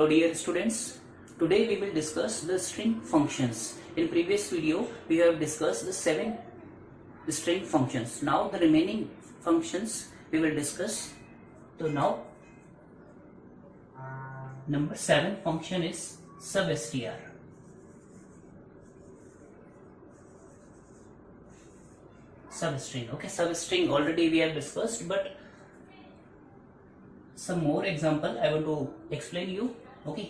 Hello dear students, today we will discuss the string functions. In previous video we have discussed the 7 string functions. Now the remaining functions we will discuss. So now number 7 function is substr. Substring. Okay, substring already we have discussed, but some more example I want to explain you. Okay,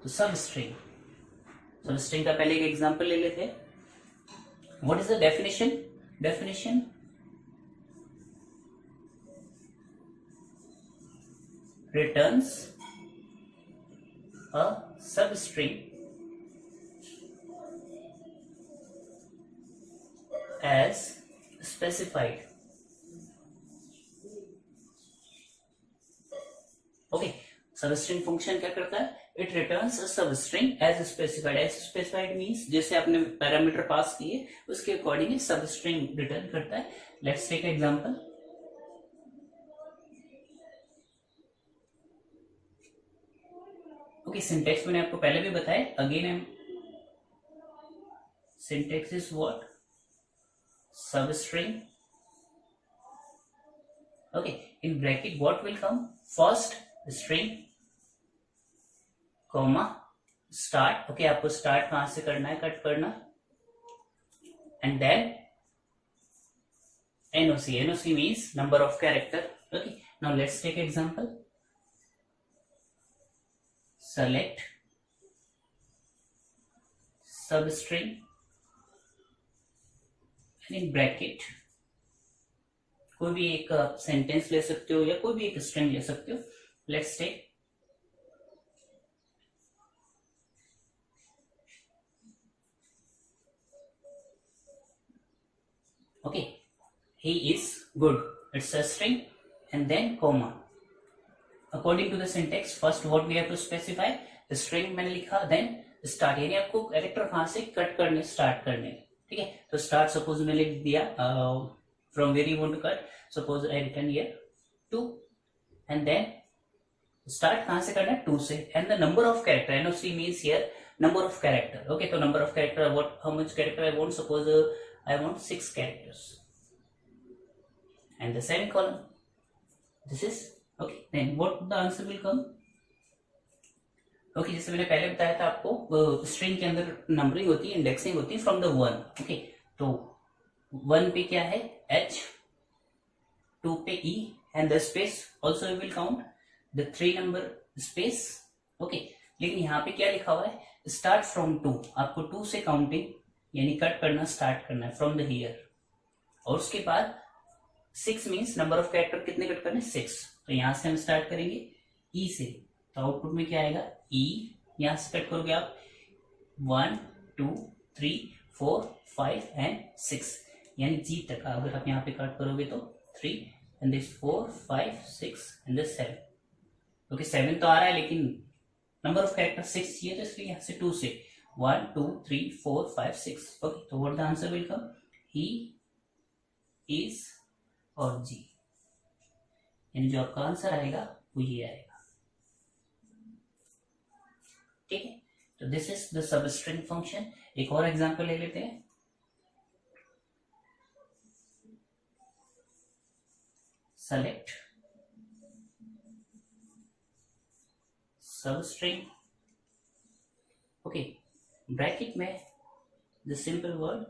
तो substring का पहले एक example ले लेते हैं. What is the definition? Definition: returns a substring as specified. Okay, substring function क्या करता है? It returns a substring as specified. As specified means जैसे आपने पैरामीटर पास किए उसके अकॉर्डिंग सबस्ट्रिंग रिटर्न करता है. Let's take example. Okay, syntax मैंने आपको पहले भी बताया. Again syntax is what? Substring. Okay, in bracket what will come? First string comma start. Okay, आपको start कहां से करना है? कट करना. And then NOC. NOC means number of character. Okay, now let's take example. Select substring and in bracket कोई भी एक sentence ले सकते हो या कोई भी एक स्ट्रिंग ले सकते हो. Let's take okay, he is good. It's a string and then comma. According to the syntax first what we have to specify. String मैंने लिखा, देन स्टार्ट, यानी आपको कैरेक्टर कहां से कट करने स्टार्ट करने. ठीक है, तो स्टार्ट सपोज मैंने लिख दिया from where you want to cut. Suppose I written here 2 and then start कहां से करना है? 2 से. And the number of character, NOC means here number of character. Okay, so number of character, what, how much character I want? Suppose I want 6 characters and the semicolon. This is okay. Then what the answer will come? Okay, जैसे मैंने पहले बताया था आपको string के अंदर numbering होती है, इंडेक्सिंग होती है फ्रॉम द 1. ओके, तो 1 पे क्या है? H, 2 पे E and the space also we will count the 3 number space. Okay, लेकिन यहाँ पे क्या लिखा हुआ है? Start from 2. आपको 2 से काउंटिंग यानी कट करना स्टार्ट करना है फ्रॉम द हियर. और उसके बाद 6 मीन्स नंबर ऑफ कैरेक्टर कितने कट करने? 6. तो यहां से हम स्टार्ट करेंगे E से. तो आउटपुट में क्या आएगा? E. यहां से कट करोगे आप 1, 2, 3, 4, 5 एंड 6 यानी G तक. अगर आप यहाँ पे कट करोगे तो 3 and this 4, 5, 6 and this 7. Okay, 7 तो आ रहा है लेकिन नंबर ऑफ कैरेक्टर 6 चाहिए, तो इसलिए यहाँ से 2 से 1, 2, 3, 4, 5, 6. ओके, तो what the answer will come? He is और G, यानी जो आपका आंसर आएगा वो ये आएगा. ठीक है, तो this is the substring function. एक और एग्जांपल ले लेते हैं. Select substring. Okay, bracket में the simple word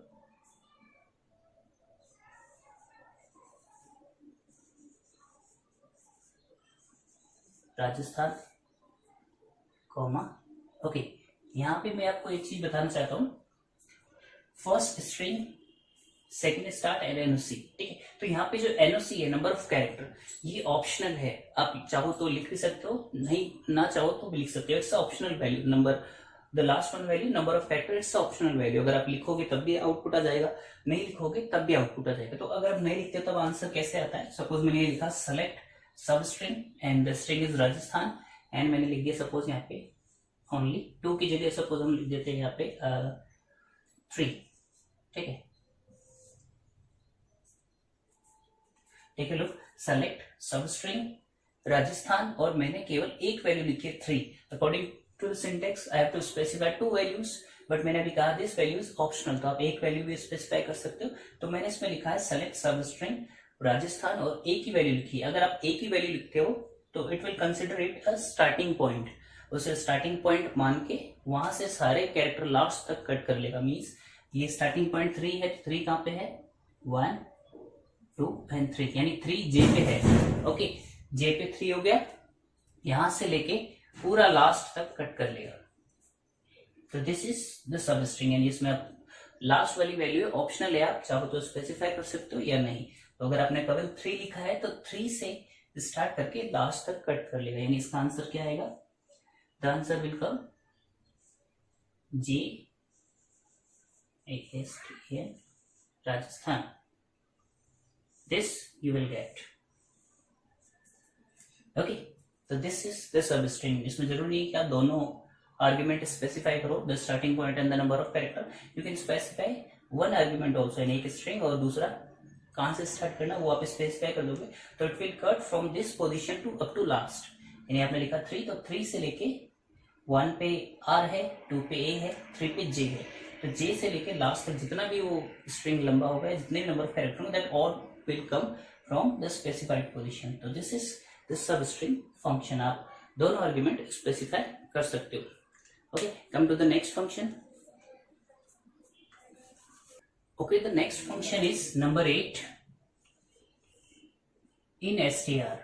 Rajasthan comma. Okay, यहाँ पे मैं आपको एक चीज बताना चाहता हूँ. First string, second start and NOC. ठीक है, तो यहाँ पे जो एनओसी है, नंबर ऑफ कैरेक्टर, ये ऑप्शनल है. आप चाहो तो लिख भी सकते हो, नहीं ना चाहो तो भी लिख सकते हो. It's optional value. Number the last one value number of character, it's optional value. अगर आप लिखोगे तब भी आउटपुट आ जाएगा, नहीं लिखोगे तब भी आउटपुट आ जाएगा. तो अगर आप नहीं लिखते तब आंसर कैसे आता है? सपोज मैंने लिखा select sub string and the string is Rajasthan and मैंने लिख दिया सपोज यहाँ पे ओनली 2 की जगह सपोज हम लिख देते हैं यहाँ पे 3. ठीक है, take a look. Select sub string Rajasthan और मैंने केवल एक वैल्यू लिखी है 3. According to the syntax I have to specify 2 values, but मैंने अभी कहा दिस वैल्यू इज ऑप्शनल, तो आप एक वैल्यू भी स्पेसिफाई कर सकते हो। तो मैंने इसमें लिखा है सेलेक्ट सब स्ट्रिंग राजस्थान और एक ही वैल्यू लिखी है। अगर आप एक ही वैल्यू लिखते हो तो it will consider it a starting point, उसे स्टार्टिंग पॉइंट मान के वहां से सारे कैरेक्टर लास्ट तक कट कर लेगा। मीन्स ये स्टार्टिंग पॉइंट 3 है, तो 3 कहां पे है, 1 2 एंड 3, यानी 3 जे पे है। ओके, जे पे 3 हो गया, यहां से लेके पूरा लास्ट तक कट कर लेगा। तो दिस इज द सब स्ट्रिंग, यानी इसमें आप लास्ट वाली वैल्यू ऑप्शनल है, आप चाहो तो स्पेसिफाई कर सकते हो या नहीं। तो अगर आपने केवल 3 लिखा है तो 3 से स्टार्ट करके लास्ट तक कट कर लेगा, यानी इसका आंसर क्या आएगा, the answer will come J Rajasthan. This you will get. Okay, तो this is the substring. इसमें जरूरी नहीं कि आप दोनों आर्ग्यूमेंट स्पेसिफाई करो, the starting point and the number of character. You can specify one argument also, यानी एक स्ट्रिंग और दूसरा कहां से स्टार्ट करना वो आप स्पेसिफाई कर दोगे, तो it will cut from this position to up to last. यानी आपने लिखा 3, तो 3 से लेके 1 पे आर है, 2 पे ए है, 3 पे जे है, तो जे से लेके लास्ट तक जितना भी वो स्ट्रिंग लंबा होगा, जितने नंबर ऑफ कैरेक्टर होंगे, that all will come from the specified position. तो this is the substring function. आप दोनों आर्ग्यूमेंट स्पेसिफाई कर सकते हो। Okay, come to the next function. Okay, the next function is number 8 in str.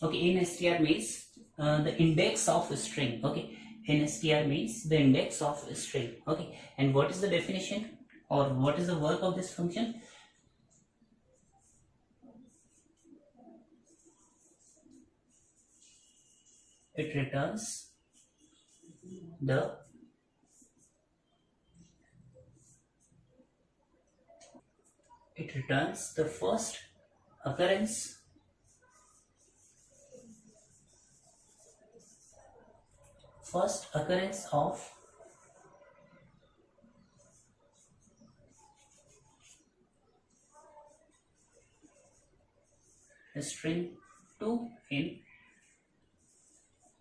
Okay, in str means the index of a string. Okay, in str means the index of a string. Okay, and what is the definition or what is the work of this function? It returns the first occurrence of string 2 in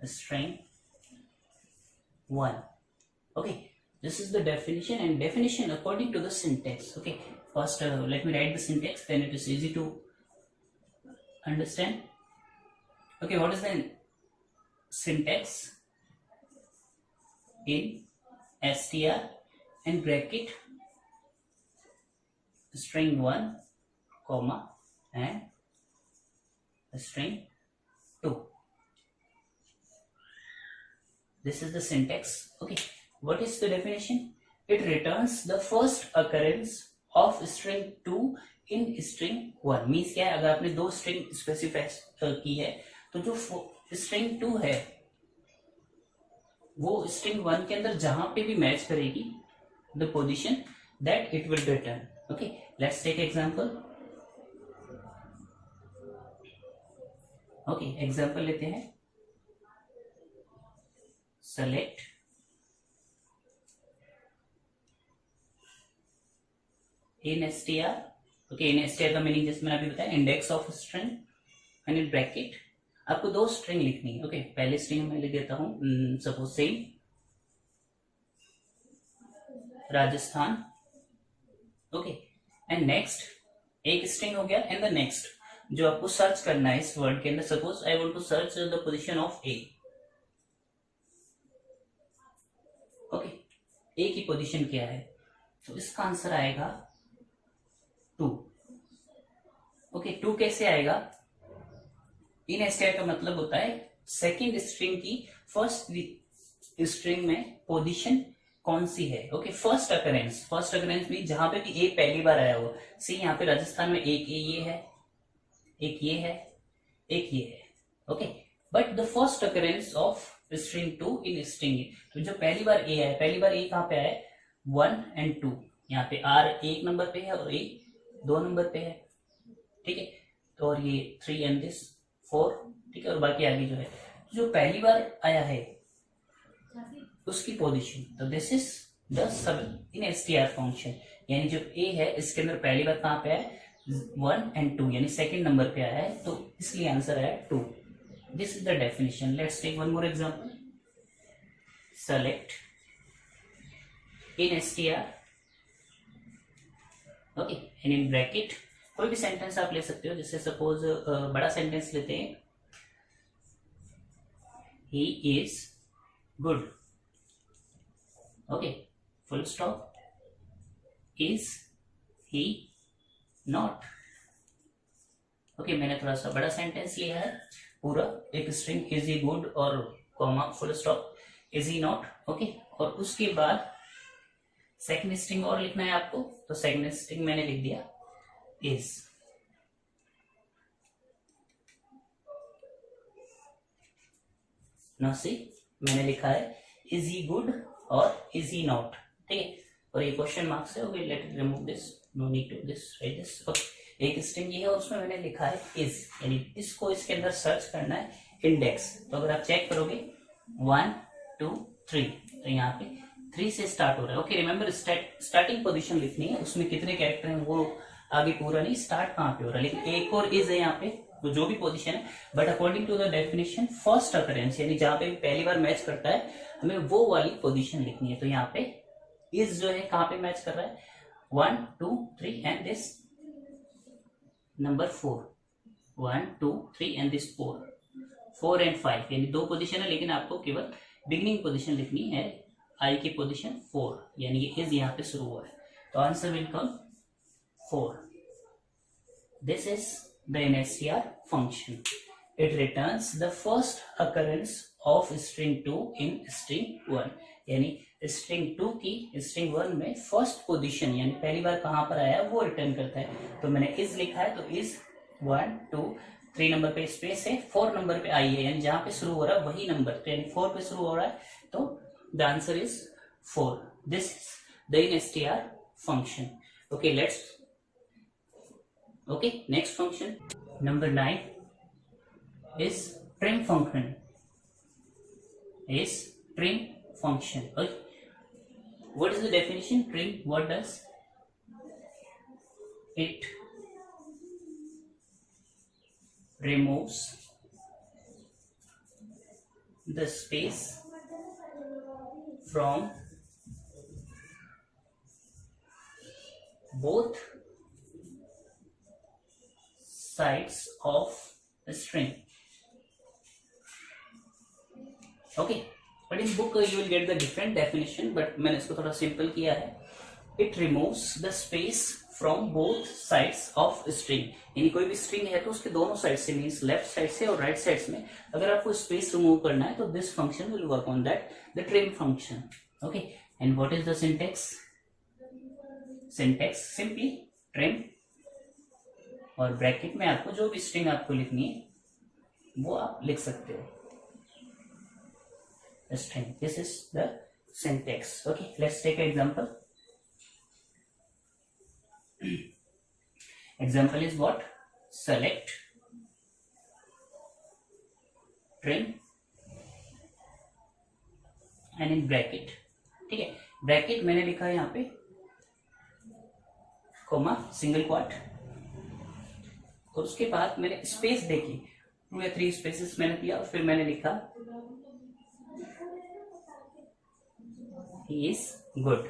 string 1. Okay, this is the definition, and definition according to the syntax. Okay, first let me write the syntax, then it is easy to understand. Okay, what is the syntax in str and bracket string 1 comma and string 2. This is the syntax. Okay, what is the definition? It returns the first occurrence of string 2 in string 1. Means क्या है, अगर आपने 2 string specify की है तो जो string 2 है वो स्ट्रिंग 1 के अंदर जहां पे भी मैच करेगी the position, that it will return. Okay, let's take example. Okay, example लेते हैं। Select in str। Okay, in str का मीनिंग जैसे मैंने अभी बताया, index of string and in bracket आपको 2 स्ट्रिंग लिखनी है। ओके, पहले स्ट्रिंग मैं लिख देता हूं, suppose same Rajasthan. Okay, and next एक स्ट्रिंग हो गया, एंड द नेक्स्ट जो आपको सर्च करना है इस वर्ड के अंदर, suppose I want to search the position of A. Okay, A की पोजीशन क्या है, तो इसका आंसर आएगा 2। ओके, 2 कैसे आएगा, इन str का मतलब होता है सेकंड स्ट्रिंग की फर्स्ट स्ट्रिंग में पोजीशन कौन सी है। ओके, फर्स्ट अकरेंस में जहां पे भी ए पहली बार आया हो। सी यहाँ पे राजस्थान में एक ये है, एक ये है, एक ये है। Okay, but the first occurrence of string 2 in string ए, तो जो पहली बार ए है, पहली बार ए कहां पे आया, 1 एंड 2। यहाँ पे आर 1 नंबर पे है और ए 2 नंबर पे है। ठीक है, तो और ये 3 एंड दिस 4। ठीक है, और बाकी आगे जो है, जो पहली बार आया है उसकी पोजीशन, तो दिस इज द सब इन str फंक्शन। यानी जो ए है इसके अंदर पहली बार कहां पे है, 1 and 2 यानी सेकंड नंबर पे आया है, तो इसलिए आंसर आया 2. This is the definition. Let's take one more example. Select in str, okay, and in bracket कोई भी सेंटेंस आप ले सकते हो. जैसे सपोज बड़ा सेंटेंस लेते हैं, ही is good, okay, full stop. Is he not, okay. मैंने थोड़ा सा बड़ा सेंटेंस लिया है, पूरा एक स्ट्रिंग इज ही गुड और comma full stop is he not, okay. और उसके बाद सेकंड स्ट्रिंग और लिखना है आपको, तो सेकंड स्ट्रिंग मैंने लिख दिया इज. नाउ सी, मैंने लिखा है इज ही गुड और इज ही नॉट, ठीक है. और ये क्वेश्चन मार्क्स है, okay. Let remove this, no need to this, write this, okay. एक स्ट्रिंग ये है और उसमें मैंने लिखा है इज, यानी इसको इसके अंदर सर्च करना है इंडेक्स. तो अगर आप चेक करोगे 1 2 3, तो यहाँ पे 3 से स्टार्ट हो रहा है, ओके. रिमेंबर स्टार्टिंग पोजीशन लिखनी है, उसमें कितने कैरेक्टर हैं वो आगे पूरा नहीं, स्टार्ट कहाँ पे हो रहा है. लेकिन एक और इज है यहाँ पे, तो जो भी पोजीशन है, but according to the definition first occurrence, यानी जहां पे पहली बार मैच करता है, हमें वो वाली पोजीशन लिखनी है. तो यहाँ पे इज जो है कहां पे मैच कर रहा है, 1 2 3 and this number 4, 1 2 3 and this 4 and 5, यानी दो पोजीशन है, लेकिन आपको केवल बिगिनिंग पोजीशन लिखनी है, आई की पोजीशन 4, यानी ये इज यहाँ पे शुरू हुआ है. तो answer will come 4. This is the str function. It returns the first occurrence of string 2 in string 1, यानी string 2 की string 1 में फर्स्ट पोजीशन यानी पहली बार कहां पर आया वो रिटर्न करता है. तो मैंने इज लिखा है, तो इज 1 2 3 नंबर पे स्पेस है, 4 नंबर पे आई है, यानी जहां पे शुरू हो रहा है वही नंबर, तो यानी 4 पे शुरू हो रहा है, तो the answer is 4. This is the str function. Okay, let's, okay, next function number 9 is trim function. Okay, what is the definition? Trim, what does it? Removes the space from both sides of a string. Okay, but in book you will get the different definition, but मैंने इसको थोड़ा simple किया है. It removes the space from both sides of a string. यानी कोई भी string है तो उसके दोनों साइड से, मीन्स लेफ्ट साइड से और राइट साइड में अगर आपको स्पेस रिमूव करना है, तो this function will work on that, the trim function. Okay, and what is the syntax? Syntax simply trim और ब्रैकेट में आपको जो भी स्ट्रिंग आपको लिखनी है वो आप लिख सकते हो. String. This is the syntax. Okay, let's take an example. Example is what? Select, trim, and in bracket. ठीक है, ब्रैकेट मैंने लिखा है यहाँ पे कोमा सिंगल क्वाट, और उसके बाद मैंने स्पेस देखी, 2 या 3 स्पेसेस मैंने दिया, और फिर मैंने लिखा he is good.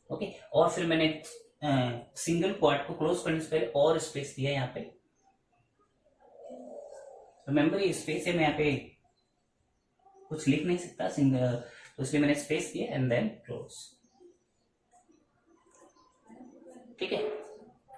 ओके, और फिर मैंने सिंगल क्वाट को क्लोज करने से पहले और स्पेस दिया यहाँ पे. रिमेंबर ये स्पेस है, मैं यहाँ पे कुछ लिख नहीं सकता सिंगल, तो इसलिए मैंने स्पेस दिया एंड देन क्लोज. ठीक है,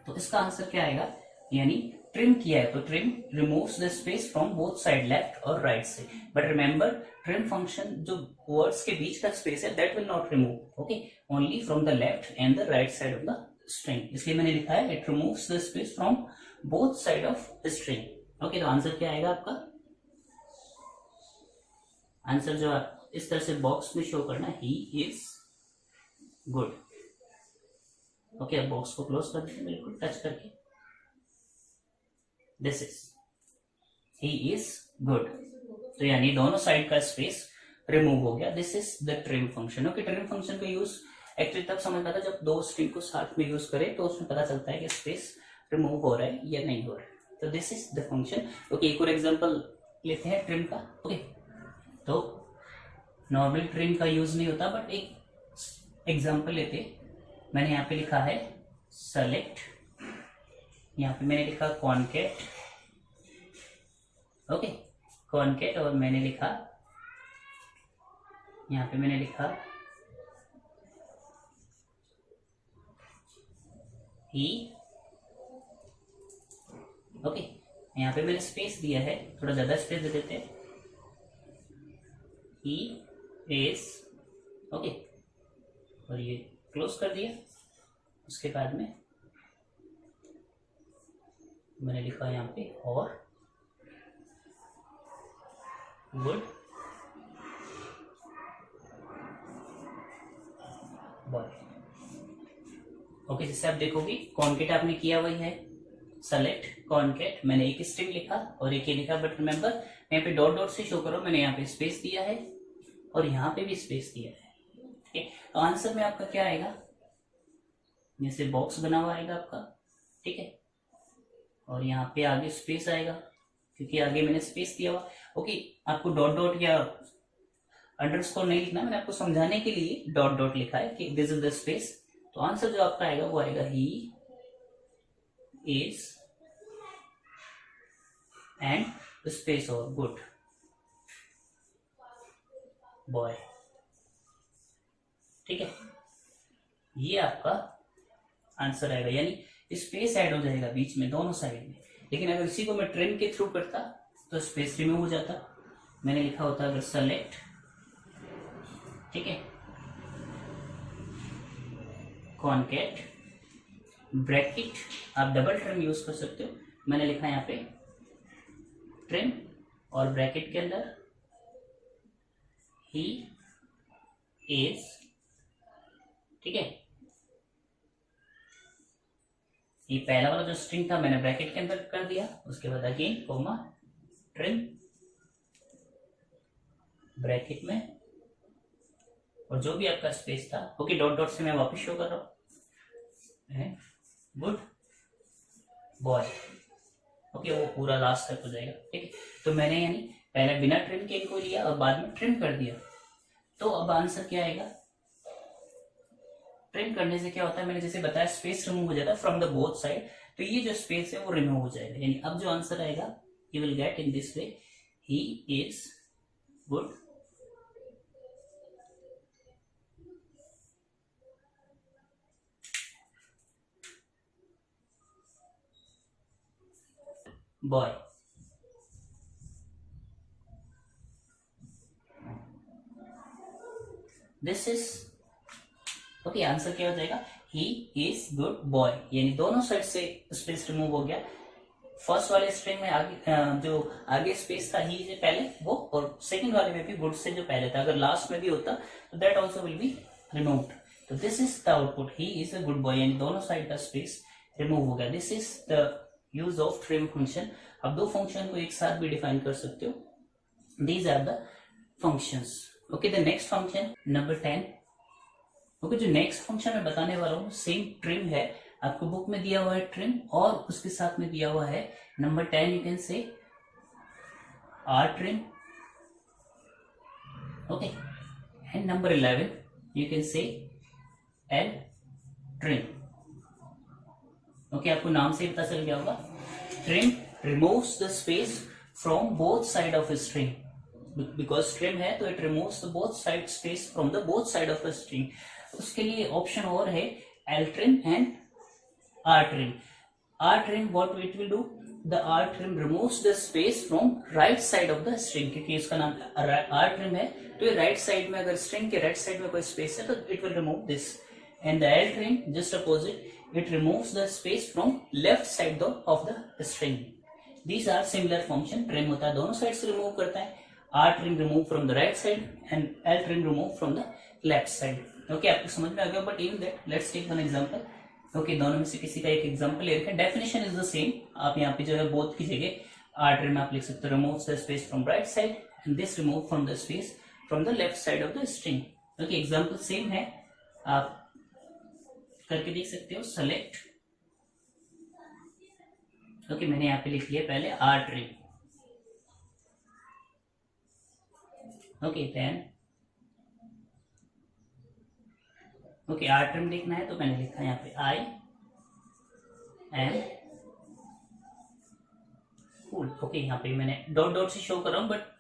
तो इसका आंसर क्या आएगा, यानी ट्रिम किया है तो trim removes the space from both side, left और राइट से. बट रिमेंबर ट्रिम फंक्शन जो वर्ड्स के बीच का स्पेस है that will not remove, okay, only from the left and the right side of the string. इसलिए मैंने लिखा है it removes the space from both side of the string. Okay, तो answer क्या आएगा आपका? आंसर जो आप इस तरह से बॉक्स में शो करना, ही इज गुड. ओके, अब बॉक्स को क्लोज कर देते बिल्कुल टच करके. This is he is good, तो यानी दोनों साइड का स्पेस रिमूव हो गया. This is the trim function. Okay, trim function का यूज एक्चुअली तब समझ में आता है जब दो स्ट्रिंग को साथ में यूज करें तो उसमें पता चलता है कि स्पेस रिमूव हो रहा है या नहीं हो रहा है. तो this is the function. Okay, एक और एग्जांपल लेते हैं ट्रिम का. ओके, तो नॉर्मल ट्रिम का यूज नहीं होता, बट एक एग्जांपल लेते. मैंने यहाँ पे लिखा है सेलेक्ट, यहाँ पे मैंने लिखा कॉनकेट. ओके, कॉनकेट, और मैंने लिखा, यहाँ पे मैंने लिखा ही. ओके, यहाँ पे मैंने स्पेस दिया है, थोड़ा ज्यादा स्पेस दे देते हैं. He is. ओके, और ये क्लोज कर दिया. उसके बाद में मैंने लिखा यहाँ पे और गुड बॉय. ओके, जैसे आप देखोगे कॉनकेट आपने किया वही है, सेलेक्ट कॉनकेट. मैंने एक स्ट्रिंग लिखा और एक ये लिखा, बट रिमेंबर यहाँ पे डॉट डॉट से शो करो, मैंने यहाँ पे स्पेस दिया है और यहाँ पे भी स्पेस दिया है. ठीक है, तो आंसर में आपका क्या आएगा, जैसे बॉक्स बना हुआ आएगा आपका. ठीक है, और यहाँ पे आगे स्पेस आएगा क्योंकि आगे मैंने स्पेस दिया हुआ. ओके, आपको डॉट डॉट या अंडरस्कोर नहीं लिखना, मैंने आपको समझाने के लिए डॉट डॉट लिखा है कि दिस इज द स्पेस. तो आंसर जो आपका आएगा वो आएगा ही इज एंड स्पेस और गुड बॉय. ठीक है, ये आपका आंसर आएगा, यानी स्पेस ऐड हो जाएगा बीच में दोनों साइड में. लेकिन अगर इसी को मैं ट्रिम के थ्रू करता तो स्पेस रिमूव हो जाता. मैंने लिखा होता अगर सेलेक्ट, ठीक है, कॉनकेट ब्रैकेट, आप डबल ट्रिम यूज कर सकते हो. मैंने लिखा यहाँ पे ट्रिम और ब्रैकेट के अंदर ही इज. ठीक है, ये पहला वाला जो स्ट्रिंग था मैंने ब्रैकेट के अंदर कर दिया. उसके बाद अगेन कोमा ट्रिम ब्रैकेट में, और जो भी आपका स्पेस था. ओके, डॉट डॉट से मैं वापस शो कर रहा हूं, गुड बॉय. ओके, वो पूरा लास्ट तक हो जाएगा. ठीक है, तो मैंने यानी पहले बिना ट्रिम के इनको लिया और बाद में ट्रिम कर दिया. तो अब आंसर क्या आएगा, ट्रिम करने से क्या होता है, मैंने जैसे बताया स्पेस रिमूव हो जाता है फ्रॉम द बोथ साइड. तो ये जो स्पेस है वो रिमूव हो जाएगा, यानी अब जो आंसर आएगा you will get in this way, he is good boy. This is okay. Answer क्या हो जाएगा, ही इज गुड बॉय, यानी दोनों साइड से स्पेस रिमूव हो गया. फर्स्ट वाले स्ट्रिंग में आगे जो आगे स्पेस था ही से पहले वो, और सेकंड वाले में भी गुड से जो पहले था, अगर लास्ट में भी होता तो that also will be removed. तो this is the output, he is a good boy, यानी दोनों साइड का स्पेस रिमूव हो गया. This is the use of trim function. आप दो फंक्शन को एक साथ भी डिफाइन कर सकते हो. These are the functions. Okay, the next function number 10. Okay, जो नेक्स्ट फंक्शन मैं बताने वाला हूँ सेम ट्रिम है. आपको बुक में दिया हुआ है ट्रिम और उसके साथ में दिया हुआ है number 10. You can say R trim. Okay, and number 11 you can say L trim. Okay, आपको नाम से ही पता चल गया होगा. Trim removes the space from both side of a string. Because trim है तो it removes the both side space from the both side of a string. उसके लिए ऑप्शन और है L trim and R trim. R trim what it will do, the R trim removes the space from right side of the string. क्योंकि इसका नाम are trim है तो ये राइट साइड में, अगर स्ट्रिंग के राइट साइड में कोई स्पेस है तो it will remove this. And the L trim just opposite, it removes the space from left side of the string. These are similar function. Trim होता है दोनों साइड से रिमूव करता है. R trim remove from the right side and L trim remove from the left side. Okay, आपको समझ में आ गया. But even that, let's take one example. Okay, दोनों में से किसी का एक एग्जाम्पल ले रखें. Definition is the same. आप यहाँ पे जो है बोथ की जगह R trim आप लिख सकते हो, removes the space from right side and this remove from the space from the left side of the string. Okay, example same है. आप करके देख सकते हो सेलेक्ट, ओके मैंने यहाँ पे लिख लिया पहले R trim, okay then okay R trim लिखना है तो मैंने लिखा यहाँ पे आई एम कूल, ओके यहाँ पे मैंने डॉट डॉट से शो कर रहा हूँ बट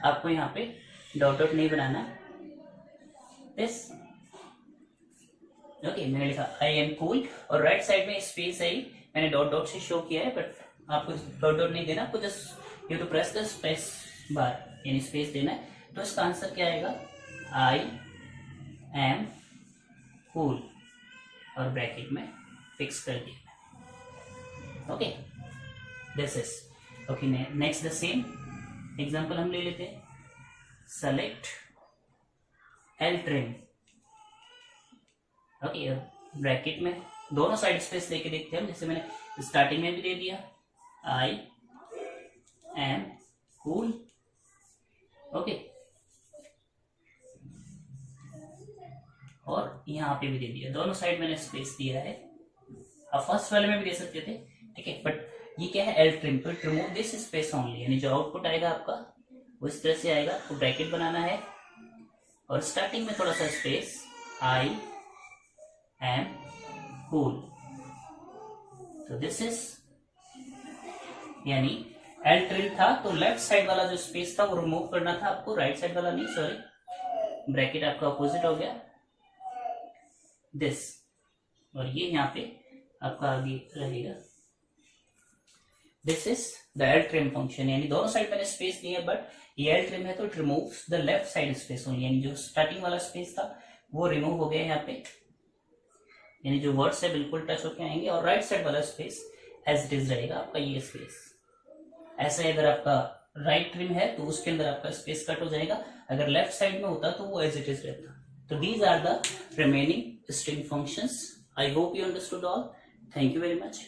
आपको यहाँ पे डॉट डॉट नहीं बनाना, दिस ओके मैंने लिखा आई एम कूल और राइट साइड में स्पेस है, मैंने डॉट डॉट से शो किया है बट आपको डॉट डॉट नहीं देना, आपको just you to press the space bar यानी स्पेस देना है। तो इसका आंसर क्या आएगा, आई एम कूल और ब्रैकेट में फिक्स कर दिया, okay this is okay. Next the same example हम ले लेते हैं, select L trim, okay bracket में दोनों साइड स्पेस लेके देखते हैं हम, जैसे मैंने स्टार्टिंग में भी दे दिया आई एम कूल, ओके और यहाँ पे भी दे दिया, दोनों साइड मैंने स्पेस दिया है। आप फर्स्ट वाले में भी दे सकते थे, ठीक है, बट ये क्या है एल ट्रिम, तो रिमूव दिस स्पेस ओनली, यानी जो आउटपुट आएगा आपका वो इस तरह से आएगा। तो ब्रैकेट बनाना है और स्टार्टिंग में थोड़ा सा स्पेस, आई एम कूल, तो दिस इज यानी एल ट्रिम था तो लेफ्ट साइड वाला जो स्पेस था वो रिमूव करना था आपको, राइट साइड वाला नहीं, सॉरी ब्रैकेट आपका अपोजिट हो गया दिस, और ये यहाँ पे आपका आगे रहेगा this is the L trim function, यानी दोनों साइड मैंने स्पेस दिया बट ये एल ट्रिम है तो it removes the left side space only, यानी जो स्टार्टिंग वाला स्पेस था वो रिमूव हो गया यहाँ पे, यानी जो वर्ड्स है बिल्कुल टच होके आएंगे और राइट साइड वाला स्पेस एज इट इज रहेगा आपका ये स्पेस। ऐसे अगर आपका राइट ट्रिम है तो उसके अंदर आपका स्पेस कट हो जाएगा, अगर लेफ्ट साइड में होता तो वो एज इट इज रहता। तो these are the remaining string functions. I hope you understood all. Thank you very much.